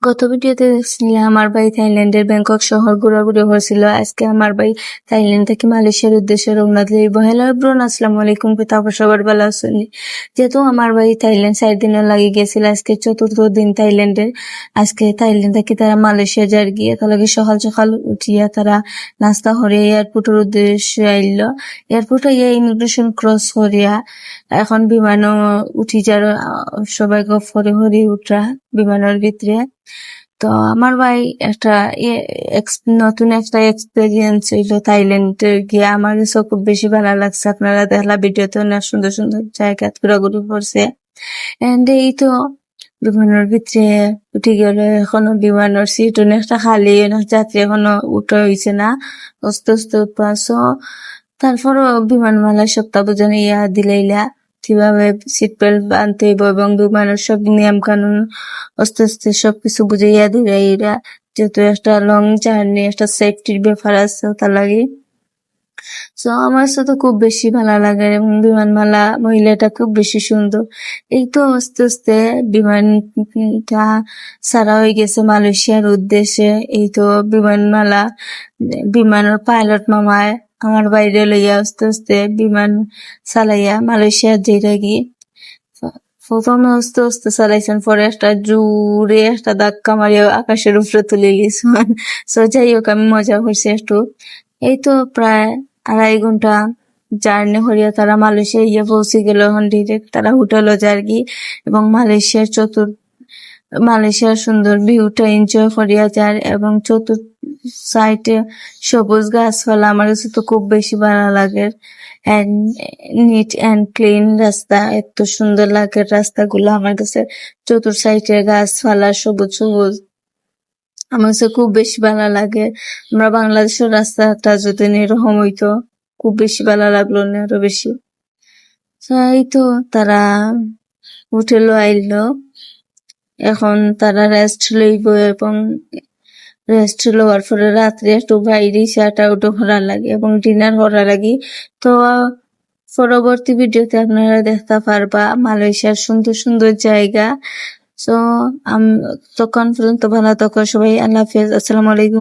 গত ভিডিওতে দেখছিলাম আমার ভাই থাইল্যান্ডের ব্যাংকক শহর ঘোরাঘুরি হয়েছিল। আজকে আমার ভাই থাইল্যান্ড থেকে মালয়েশিয়ার উদ্দেশ্যে রওনা দিল। হ্যালো এভরিওয়ান, আসসালামু আলাইকুম। তারপর সবার ভালো আছেন? যেহেতু আমার ভাই থাইল্যান্ড 4 দিনের লাগি গেছিল, আজকে চতুর্থ দিন থাইল্যান্ডের। আজকে থাইল্যান্ড থেকে তারা মালয়েশিয়া যার গিয়ে তার লগে সকাল সকাল উঠিয়া তারা নাস্তা করে এয়ারপোর্টের উদ্দেশ্যে আইল। এয়ারপোর্টে গিয়ে ইমিগ্রেশন ক্রস করিয়া এখন বিমানও উঠি যার সবাই গপ করে হরি উঠা বিমানের ভিতরে। তো আমার ভাই একটা নতুন একটা এক্সপেরিয়েন্স হইলো থাইল্যান্ডে গিয়ে। আমার কাছে খুব বেশি ভালো লাগছে। আপনারা দেখলা ভিডিওতে অনেক সুন্দর সুন্দর জায়গা ঘোরাঘুরি করছে। এন্ড এই তো বিমানের ভিতরে উঠে গেল। এখনো বিমানের সিট অনেকটা খালি, অনেক যাত্রী এখনো উঠা হয়েছে না, আস্তে আস্তে উঠবা। সো তারপরও বিমানবালা সপ্তাহ বোঝানো দিলাইলা কিভাবে সিট বেল্ট বানতে হইব এবং বিমানের সব নিয়ম কানুন আস্তে আস্তে সবকিছু বুঝাইয়া দিলাইরা। যেহেতু একটা লং জার্নি, একটা সেফটির ব্যাপার আছে তার লাগে। সো আমার সাথে খুব বেশি ভালো লাগে এবং বিমানমালা মহিলাটা খুব বেশি সুন্দর। এই তো আস্তে আস্তে বিমানটা ছাড়া হয়ে গেছে মালয়েশিয়ার উদ্দেশ্যে। এই তো বিমানের পাইলট মামায় আমার বাইরে লইয়া আস্তে আস্তে বিমান চালাইয়া মালয়েশিয়ার যেটা গিয়ে প্রথমে আস্তে আস্তে চালাইছেন, পরে একটা জোরে একটা ধাক্কা মারিয়া আকাশের উপরে তুলে গেছেন। সো যাই হোক, আমি মজা করছি একটু। এই তো প্রায় 2.5 ঘন্টা জার্নি করিয়া তারা মালয়েশিয়া গিয়ে পৌঁছে গেল। এখন ডিরেক্ট তারা হোটেলও যারগি এবং মালয়েশিয়ার সুন্দর ভিউটা এনজয় করিয়া যার এবং চতুর্থ সাইডে সবুজ গাছপালা। আমার কাছে তো খুব বেশি ভালো লাগে। এন্ড নিট এন্ড ক্লিন রাস্তা, এত সুন্দর লাগে রাস্তাগুলো আমার কাছে। চতুর সাইডে গাছপালা সবুজ সবুজ, আমার কাছে খুব বেশি ভালো লাগে। আমরা বাংলাদেশের রাস্তাটা যদি এরকম হইতো খুব বেশি ভালো লাগলো না আরো বেশি। এই তো তারা হোটেলও আইলো। এখন তারা রেস্ট লইব এবং রেস্ট লওয়ার পরে রাত্রে একটু বাইরে চাটা উঠো করার লাগে এবং ডিনার করার লাগে। তো পরবর্তী ভিডিওতে আপনারা দেখতে পারবা মালয়েশিয়ার সুন্দর সুন্দর জায়গা। সো তখন পর্যন্ত ভালো থাকো সবাই। আল্লাহ হাফেজ, আসসালামু আলাইকুম।